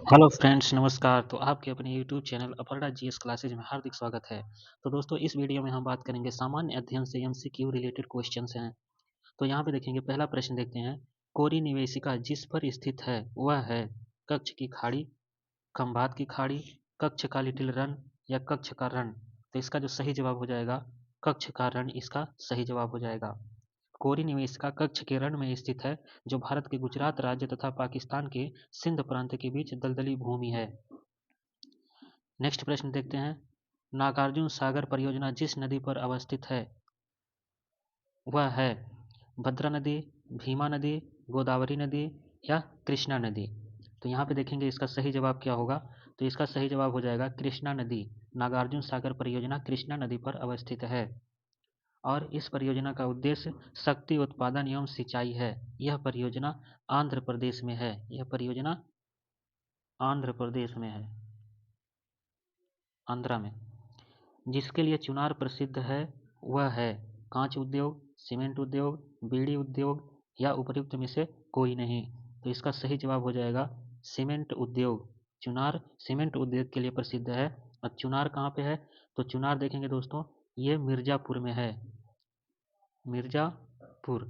Hello friends, नमस्कार। तो आपके अपने YouTube channel Aparna GS classes में हार्दिक स्वागत है। तो दोस्तों, इस वीडियो में हम बात करेंगे सामान्य अध्ययन से एमसीक्यू रिलेटेड क्वेश्चंस हैं। तो यहाँ पे देखेंगे, पहला प्रश्न देखते हैं। कोरी निवेशिका जिस पर स्थित है वह है कक्ष की खाड़ी, खंभात की खाड़ी, कक्ष का लिटिल रन या कक्ष का रण। तो इसका जो सही जवाब हो जाएगा कक्ष का रण, इसका सही जवाब हो जाएगा। कोरी निवेशिका कच्छ के रण में स्थित है, जो भारत के गुजरात राज्य तथा पाकिस्तान के सिंध प्रांत के बीच दलदली भूमि है। नेक्स्ट प्रश्न देखते हैं। नागार्जुन सागर परियोजना जिस नदी पर अवस्थित है वह है भद्रा नदी, भीमा नदी, गोदावरी नदी या कृष्णा नदी। तो यहाँ पे देखेंगे इसका सही जवाब क्या होगा। तो इसका सही जवाब हो जाएगा कृष्णा नदी। नागार्जुन सागर परियोजना कृष्णा नदी पर अवस्थित है और इस परियोजना का उद्देश्य शक्ति उत्पादन एवं सिंचाई है। यह परियोजना आंध्र प्रदेश में है। यह परियोजना आंध्र प्रदेश में है, आंध्रा में। जिसके लिए चुनार प्रसिद्ध है वह है कांच उद्योग, सीमेंट उद्योग, बीड़ी उद्योग या उपर्युक्त में से कोई नहीं। तो इसका सही जवाब हो जाएगा सीमेंट उद्योग। चुनार सीमेंट उद्योग के लिए प्रसिद्ध है। और चुनार कहाँ पे है? तो चुनार देखेंगे दोस्तों, ये मिर्जापुर में है। मिर्जापुर।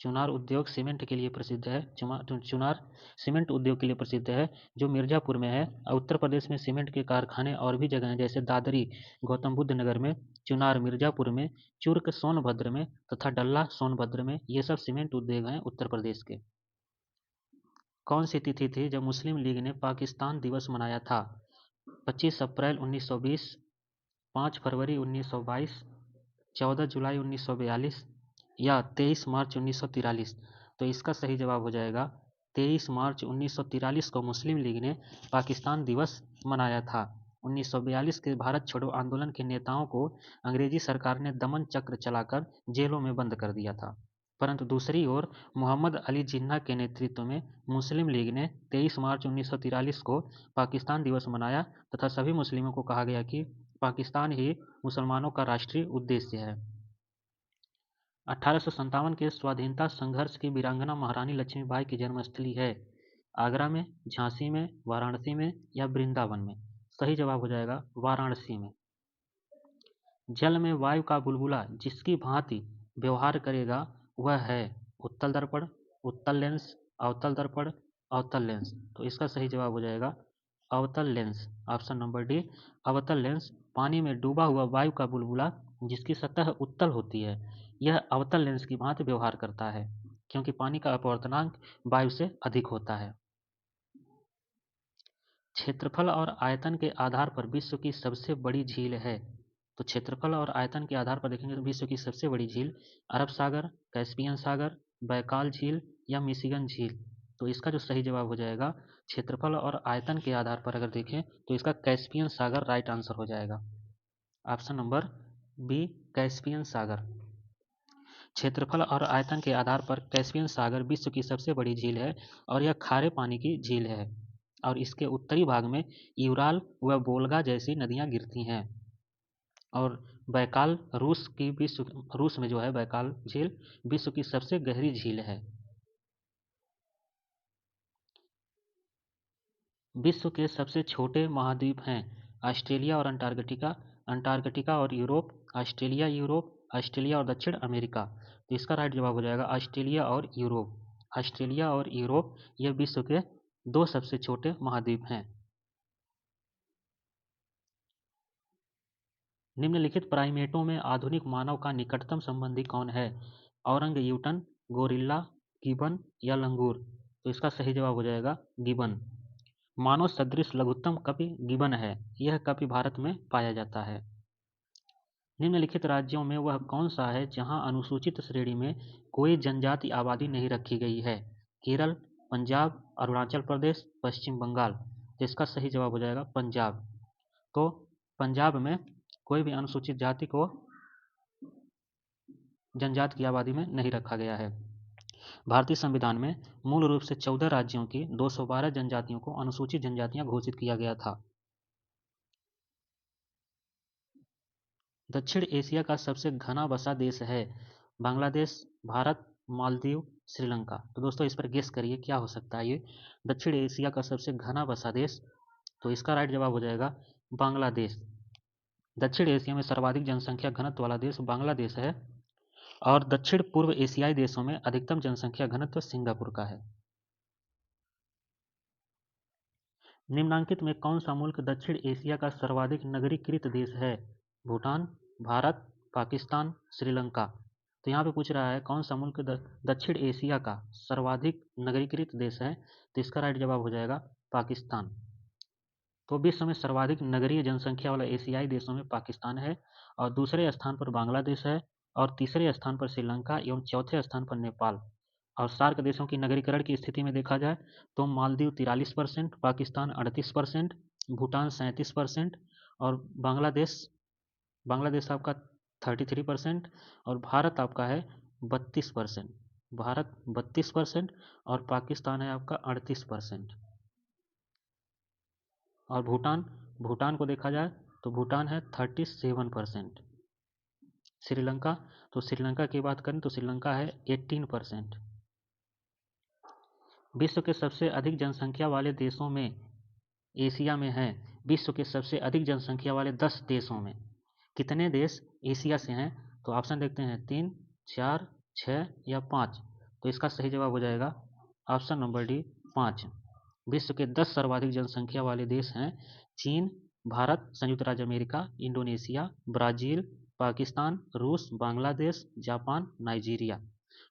चुनार उद्योग सीमेंट के लिए प्रसिद्ध है। चुनार सीमेंट उद्योग के लिए प्रसिद्ध है, जो मिर्जापुर में है। और उत्तर प्रदेश में सीमेंट के कारखाने और भी जगह हैं, जैसे दादरी गौतम बुद्ध नगर में, चुनार मिर्जापुर में, चुर्क सोनभद्र में तथा डल्ला सोनभद्र में। ये सब सीमेंट उद्योग हैं उत्तर प्रदेश के। कौन सी तिथि थी जब मुस्लिम लीग ने पाकिस्तान दिवस मनाया था? 25 अप्रैल 1920, 5 फरवरी 1922, 14 जुलाई 1942 या 23 मार्च 1943। तो इसका सही जवाब हो जाएगा 23 मार्च 1943 को मुस्लिम लीग ने पाकिस्तान दिवस मनाया था। 1942 के भारत छोड़ो आंदोलन के नेताओं को अंग्रेजी सरकार ने दमन चक्र चलाकर जेलों में बंद कर दिया था। परंतु दूसरी ओर मोहम्मद अली जिन्ना के नेतृत्व में मुस्लिम लीग ने 23 मार्च 1943 को पाकिस्तान दिवस मनाया तथा सभी मुस्लिमों को कहा गया कि पाकिस्तान ही मुसलमानों का राष्ट्रीय उद्देश्य है। 1857 के स्वाधीनता संघर्ष की वीरांगना महारानी लक्ष्मीबाई की जन्मस्थली है। आगरा में, झांसी में, वाराणसी में या वृंदावन में। सही जवाब हो जाएगा वाराणसी में। जल में वायु का बुलबुला जिसकी भांति व्यवहार करेगा वह है उत्तल दर्पण, उत्तल लेंस, अवतल दर्पण, अवतल लेंस। तो इसका सही जवाब हो जाएगा अवतल लेंस, ऑप्शन नंबर डी, अवतल लेंस। पानी में डूबा हुआ वायु का बुलबुला जिसकी सतह उत्तल होती है, यह अवतल लेंस की भांति व्यवहार करता है, क्योंकि पानी का अपवर्तनांक वायु से अधिक होता है। क्षेत्रफल और आयतन के आधार पर विश्व की सबसे बड़ी झील है। तो क्षेत्रफल और आयतन के आधार पर देखेंगे तो विश्व की सबसे बड़ी झील अरब सागर, कैस्पियन सागर, बैकाल झील या मिशिगन झील। तो इसका जो सही जवाब हो जाएगा क्षेत्रफल और आयतन के आधार पर अगर देखें तो इसका कैस्पियन सागर राइट आंसर हो जाएगा। ऑप्शन नंबर बी, कैस्पियन सागर। क्षेत्रफल और आयतन के आधार पर कैस्पियन सागर विश्व की सबसे बड़ी झील है और यह खारे पानी की झील है। और इसके उत्तरी भाग में यूराल व वोल्गा जैसी नदियां गिरती हैं। और बैकाल रूस में जो है बैकाल झील विश्व की सबसे गहरी झील है। विश्व के सबसे छोटे महाद्वीप हैं ऑस्ट्रेलिया और अंटार्कटिका, अंटार्कटिका और यूरोप, ऑस्ट्रेलिया यूरोप, ऑस्ट्रेलिया और दक्षिण अमेरिका। तो इसका राइट जवाब हो जाएगा ऑस्ट्रेलिया और यूरोप। ऑस्ट्रेलिया और यूरोप ये विश्व के दो सबसे छोटे महाद्वीप हैं। निम्नलिखित प्राइमेटों में आधुनिक मानव का निकटतम संबंधी कौन है? औरंगयूटन, गोरिल्ला, गिबन या लंगूर। तो इसका सही जवाब हो जाएगा गिबन। मानव सदृश लघुत्तम कपि गिबन है। यह कपि भारत में पाया जाता है। निम्नलिखित राज्यों में वह कौन सा है जहां अनुसूचित श्रेणी में कोई जनजाति आबादी नहीं रखी गई है? केरल, पंजाब, अरुणाचल प्रदेश, पश्चिम बंगाल। तो इसका सही जवाब हो जाएगा पंजाब। तो पंजाब में कोई भी अनुसूचित जाति को जनजाति की आबादी में नहीं रखा गया है। भारतीय संविधान में मूल रूप से 14 राज्यों की 212 जनजातियों को अनुसूचित जनजातियां घोषित किया गया था। दक्षिण एशिया का सबसे घना बसा देश है बांग्लादेश, भारत, मालदीव, श्रीलंका। तो दोस्तों इस पर गेस करिए क्या हो सकता है ये। दक्षिण एशिया का सबसे घना बसा देश, तो इसका राइट जवाब हो जाएगा बांग्लादेश। दक्षिण एशिया में सर्वाधिक जनसंख्या घनत्व वाला देश बांग्लादेश है, और दक्षिण पूर्व एशियाई देशों में अधिकतम जनसंख्या घनत्व सिंगापुर का है। निम्नांकित में कौन सा मुल्क दक्षिण एशिया का सर्वाधिक नगरीकृत देश है? भूटान, भारत, पाकिस्तान, श्रीलंका। तो यहाँ पे पूछ रहा है कौन सा मुल्क दक्षिण एशिया का सर्वाधिक नगरीकृत देश है, तो इसका राइट जवाब हो जाएगा पाकिस्तान। तो विश्व में सर्वाधिक नगरीय जनसंख्या वाला एशियाई देशों में पाकिस्तान है, और दूसरे स्थान पर बांग्लादेश है, और तीसरे स्थान पर श्रीलंका एवं चौथे स्थान पर नेपाल। और सार्क देशों की नगरीकरण की स्थिति में देखा जाए तो मालदीव 43%, पाकिस्तान 38%, भूटान 37%, और बांग्लादेश बांग्लादेश आपका 33%, और भारत आपका है 32%। भारत 32% और पाकिस्तान है आपका 38%। और भूटान भूटान को देखा जाए तो भूटान है 37%। श्रीलंका, तो श्रीलंका की बात करें तो श्रीलंका है 18%। विश्व के सबसे अधिक जनसंख्या वाले देशों में एशिया में है। विश्व के सबसे अधिक जनसंख्या वाले 10 देशों में कितने देश एशिया से हैं? तो ऑप्शन देखते हैं 3, 4, 6 या 5। तो इसका सही जवाब हो जाएगा ऑप्शन नंबर डी 5। विश्व के 10 सर्वाधिक जनसंख्या वाले देश हैं चीन, भारत, संयुक्त राज्य अमेरिका, इंडोनेशिया, ब्राजील, पाकिस्तान, रूस, बांग्लादेश, जापान, नाइजीरिया।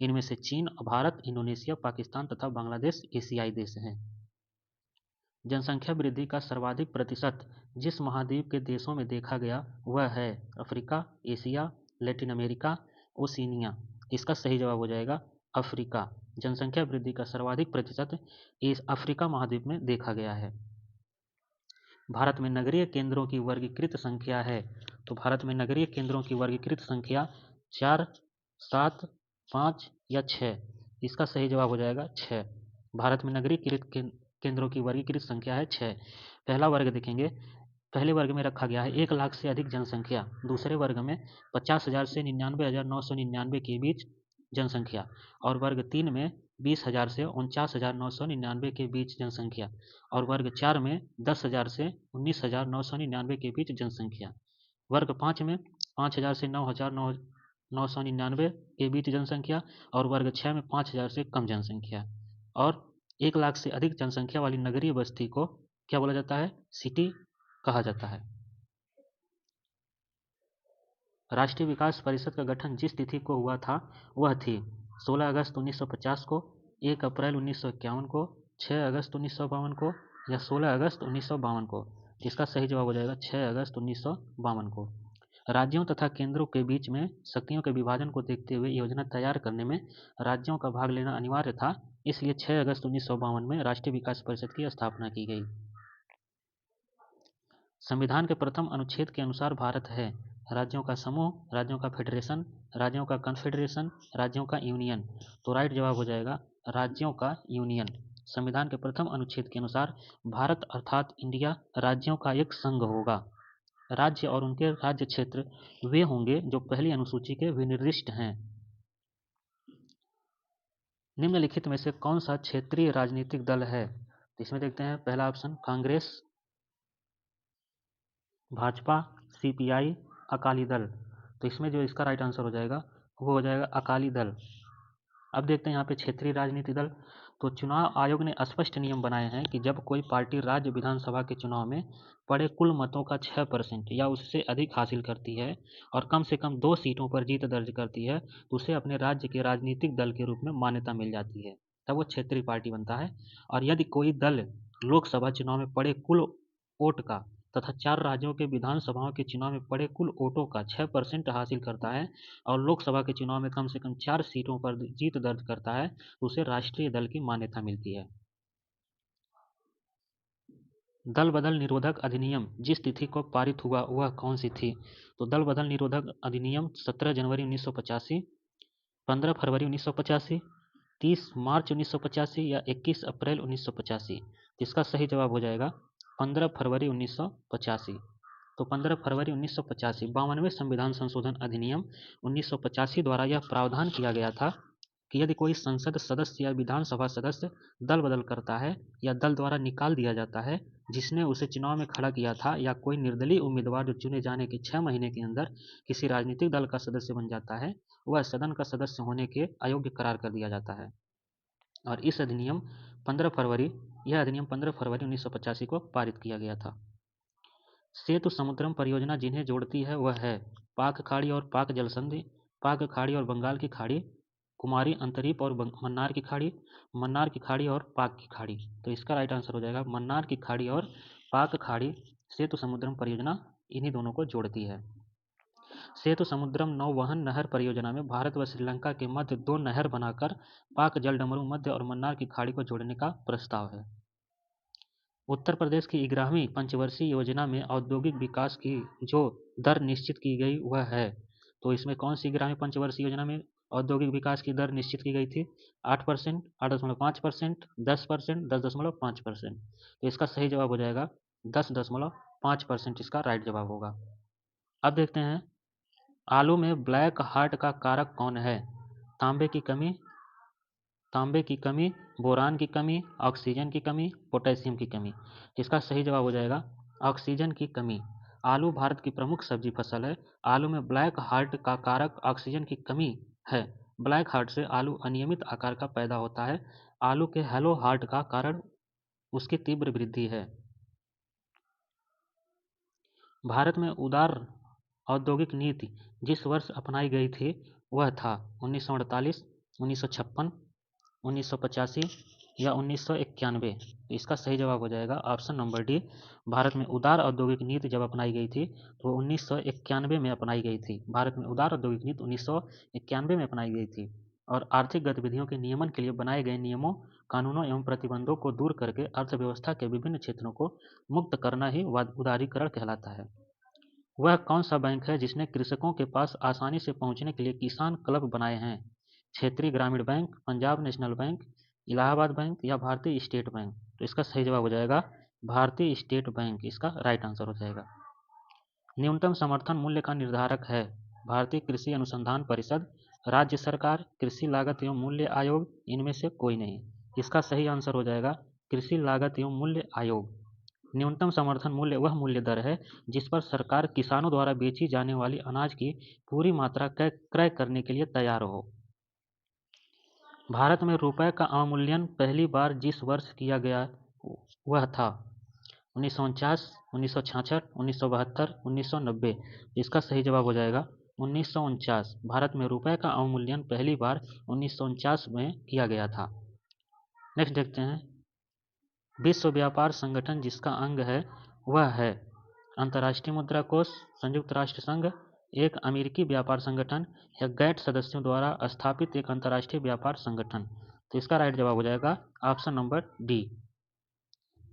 इनमें से चीन, भारत, इंडोनेशिया, पाकिस्तान तथा बांग्लादेश एशियाई देश हैं। जनसंख्या वृद्धि का सर्वाधिक प्रतिशत जिस महाद्वीप के देशों में देखा गया वह है Africa, Asia, Latin America, Oceania. इसका सही जवाब हो जाएगा अफ्रीका। जनसंख्या वृद्धि का सर्वाधिक प्रतिशत इस अफ्रीका महाद्वीप में देखा गया है। भारत में नगरीय केंद्रों की वर्गीकृत संख्या है, तो भारत में नगरीय केंद्रों की वर्गीकृत संख्या 4, 7, 5 या 6। इसका सही जवाब हो जाएगा 6। भारत में नगरीय केंद्रों की वर्गीकृत संख्या है 6। पहला वर्ग देखेंगे, पहले वर्ग में रखा गया है 1 लाख से अधिक जनसंख्या, दूसरे वर्ग में 50,000 से 99,999 के बीच जनसंख्या, और वर्ग 3 में 20,000 से 49,999 के बीच जनसंख्या, और वर्ग 4 में 10,000 से 19,999 के बीच जनसंख्या, वर्ग 5 में 5,000 से 9,999 के बीच जनसंख्या, और वर्ग 6 में 5,000 से कम जनसंख्या। और 1 लाख से अधिक जनसंख्या वाली नगरीय बस्ती को क्या बोला जाता है? सिटी कहा जाता है। राष्ट्रीय विकास परिषद का गठन जिस तिथि को हुआ था वह थी 16 अगस्त 1950 को, 1 अप्रैल 1951 को, 6 अगस्त 1952 को, या 16 अगस्त 1952 को। इसका सही जवाब हो जाएगा 6 अगस्त 1952 को। राज्यों तथा केंद्रों के बीच में शक्तियों के विभाजन को देखते हुए योजना तैयार करने में राज्यों का भाग लेना अनिवार्य था, इसलिए 6 अगस्त 1952 में राष्ट्रीय विकास परिषद की स्थापना की गई। संविधान के प्रथम अनुच्छेद के अनुसार भारत है राज्यों का समूह, राज्यों का फेडरेशन, राज्यों का कन्फेडरेशन, राज्यों का यूनियन। तो राइट जवाब हो जाएगा राज्यों का यूनियन। संविधान के प्रथम अनुच्छेद के अनुसार भारत अर्थात इंडिया राज्यों का एक संघ होगा। राज्य और उनके राज्य क्षेत्र वे होंगे जो पहली अनुसूची के विनिर्दिष्ट हैं। निम्नलिखित में से कौन सा क्षेत्रीय राजनीतिक दल है? तो इसमें देखते हैं पहला ऑप्शन कांग्रेस, भाजपा, सीपीआई, अकाली दल। तो इसमें जो इसका राइट आंसर हो जाएगा वो हो जाएगा अकाली दल। अब देखते हैं यहाँ पे क्षेत्रीय राजनीतिक दल। तो चुनाव आयोग ने स्पष्ट नियम बनाए हैं कि जब कोई पार्टी राज्य विधानसभा के चुनाव में पड़े कुल मतों का 6% या उससे अधिक हासिल करती है और कम से कम 2 सीटों पर जीत दर्ज करती है तो उसे अपने राज्य के राजनीतिक दल के रूप में मान्यता मिल जाती है, तब वो क्षेत्रीय पार्टी बनता है। और यदि कोई दल लोकसभा चुनाव में पड़े कुल वोट का तथा 4 राज्यों के विधानसभाओं के चुनाव में पड़े कुल वोटों का 6% हासिल करता है और लोकसभा के चुनाव में कम से कम 4 सीटों पर जीत दर्ज करता है तो उसे राष्ट्रीय दल की मान्यता मिलती है। दल बदल निरोधक अधिनियम जिस तिथि को पारित हुआ वह कौन सी थी? तो दल बदल निरोधक अधिनियम 17 जनवरी 1985, 15 फरवरी 1985, 30 मार्च 1985 या 21 अप्रैल 1985। इसका सही जवाब हो जाएगा 15 फरवरी 1985। तो 15 फरवरी 1985 52वें संविधान संशोधन अधिनियम 1985 द्वारा यह प्रावधान किया गया था कि यदि कोई संसद सदस्य या विधानसभा सदस्य दल बदल करता है या दल द्वारा निकाल दिया जाता है जिसने उसे चुनाव में खड़ा किया था, या कोई निर्दलीय उम्मीदवार जो चुने जाने के 6 महीने के अंदर किसी राजनीतिक दल का सदस्य बन जाता है, वह सदन का सदस्य होने के अयोग्य करार कर दिया जाता है। और इस अधिनियम 15 फरवरी यह अधिनियम 15 फरवरी 1985 को पारित किया गया था। सेतु समुद्रम परियोजना जिन्हें जोड़ती है वह है पाक खाड़ी और पाक जलसंधि, पाक खाड़ी और बंगाल की खाड़ी, कुमारी अंतरीप और मन्नार की खाड़ी, मन्नार की खाड़ी और पाक की खाड़ी। तो इसका राइट आंसर हो जाएगा मन्नार की खाड़ी और पाक खाड़ी। सेतु समुद्रम परियोजना इन्हीं दोनों को जोड़ती है। सेतु समुद्रम नौवहन नहर परियोजना में भारत व श्रीलंका के मध्य 2 नहर बनाकर पाक जलडमरू मध्य और मन्नार की खाड़ी को जोड़ने का प्रस्ताव है। उत्तर प्रदेश की 11वीं पंचवर्षीय योजना में औद्योगिक विकास की जो दर निश्चित की गई वह है, तो इसमें कौन सी 11वीं पंचवर्षीय योजना में औद्योगिक विकास की दर निश्चित की गई थी? 8%, 8.5%, 10%, 10.5%। तो इसका सही जवाब हो जाएगा 10.5%। इसका राइट जवाब होगा। अब देखते हैं आलू में ब्लैक हार्ट का कारक कौन है? तांबे की कमी, तांबे की कमी, बोरान की कमी, ऑक्सीजन की कमी, पोटेशियम की कमी। इसका सही जवाब हो जाएगा ऑक्सीजन की कमी। आलू भारत की प्रमुख सब्जी फसल है। आलू में ब्लैक हार्ट का कारक ऑक्सीजन की कमी है। ब्लैक हार्ट से आलू अनियमित आकार का पैदा होता है। आलू के हेलो हार्ट का कारण उसकी तीव्र वृद्धि है। भारत में उदार औद्योगिक नीति जिस वर्ष अपनाई गई थी वह था 1948, 1956, 1985 या 1991। इसका सही जवाब हो जाएगा ऑप्शन नंबर डी। भारत में उदार औद्योगिक नीति जब अपनाई गई थी तो 1991 में अपनाई गई थी। भारत में उदार औद्योगिक नीति 1991 में अपनाई गई थी। और आर्थिक गतिविधियों के नियमन के लिए बनाए गए नियमों, कानूनों एवं प्रतिबंधों को दूर करके अर्थव्यवस्था के विभिन्न क्षेत्रों को मुक्त करना ही उदारीकरण कहलाता है। वह कौन सा बैंक है जिसने कृषकों के पास आसानी से पहुंचने के लिए किसान क्लब बनाए हैं? क्षेत्रीय ग्रामीण bank, Punjab national bank, Allahabad bank या भारतीय स्टेट बैंक। तो इसका सही जवाब हो जाएगा भारतीय स्टेट बैंक। इसका राइट आंसर हो जाएगा। न्यूनतम समर्थन मूल्य का निर्धारक है भारतीय कृषि अनुसंधान परिषद, राज्य सरकार, कृषि लागत एवं मूल्य आयोग, इनमें से कोई नहीं। इसका सही आंसर हो जाएगा कृषि लागत एवं मूल्य आयोग। न्यूनतम समर्थन मूल्य वह मूल्य दर है जिस पर सरकार किसानों द्वारा बेची जाने वाली अनाज की पूरी मात्रा क्रय करने के लिए तैयार हो। भारत में रुपए का अवमूल्यन पहली बार जिस वर्ष किया गया वह था 1949, 1966, 1972, 1990। इसका सही जवाब हो जाएगा 1949। भारत में रुपए का अवमूल्यन पहली बार 1949 में किया गया था। नेक्स्ट देखते हैं विश्व व्यापार संगठन जिसका अंग है वह है अंतर्राष्ट्रीय मुद्रा कोष, संयुक्त राष्ट्र संघ, एक अमेरिकी व्यापार संगठन या गैट सदस्यों द्वारा स्थापित एक अंतर्राष्ट्रीय व्यापार संगठन। तो इसका राइट जवाब हो जाएगा ऑप्शन नंबर डी।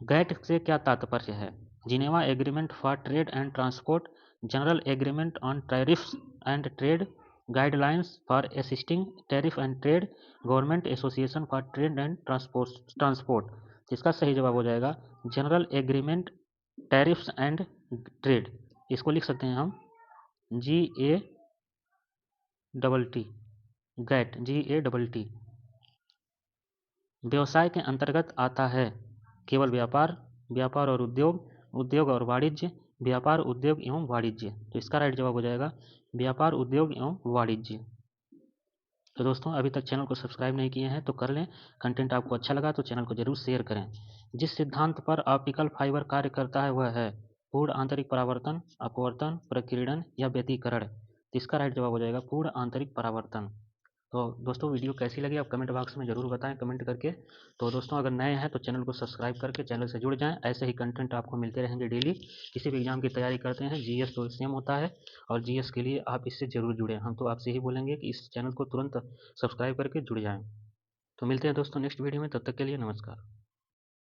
गैट से क्या तात्पर्य है? Geneva agreement for trade and transport, general agreement on tariffs and trade, guidelines for assisting tariff and trade, government association for trade and transport. इसका सही जवाब हो जाएगा general agreement tariffs and trade. इसको लिख सकते हैं हम GATT, गैट GATT। व्यवसाय के अंतर्गत आता है केवल व्यापार, व्यापार और उद्योग, उद्योग और वाणिज्य, व्यापार उद्योग एवं वाणिज्य। तो इसका राइट जवाब हो जाएगा व्यापार उद्योग एवं वाणिज्य। तो दोस्तों अभी तक चैनल को सब्सक्राइब नहीं किए हैं तो कर लें। कंटेंट आपको अच्छा लगा तो चैनल को जरूर शेयर करें। जिस सिद्धांत पर ऑप्टिकल फाइबर कार्य करता है वह है पूर्ण आंतरिक परावर्तन, अपवर्तन, प्रकीर्णन या व्यतिकरण। तो इसका राइट जवाब हो जाएगा पूर्ण आंतरिक परावर्तन। तो दोस्तों वीडियो कैसी लगी आप कमेंट बॉक्स में ज़रूर बताएं कमेंट करके। तो दोस्तों अगर नए हैं तो चैनल को सब्सक्राइब करके चैनल से जुड़ जाएं। ऐसे ही कंटेंट आपको मिलते रहेंगे डेली। किसी भी एग्जाम की तैयारी करते हैं GS तो सेम होता है, और GS के लिए आप इससे ज़रूर जुड़ें। हम तो आपसे ही बोलेंगे कि इस चैनल को तुरंत सब्सक्राइब करके जुड़ जाएँ। तो मिलते हैं दोस्तों नेक्स्ट वीडियो में, तब तक के लिए नमस्कार।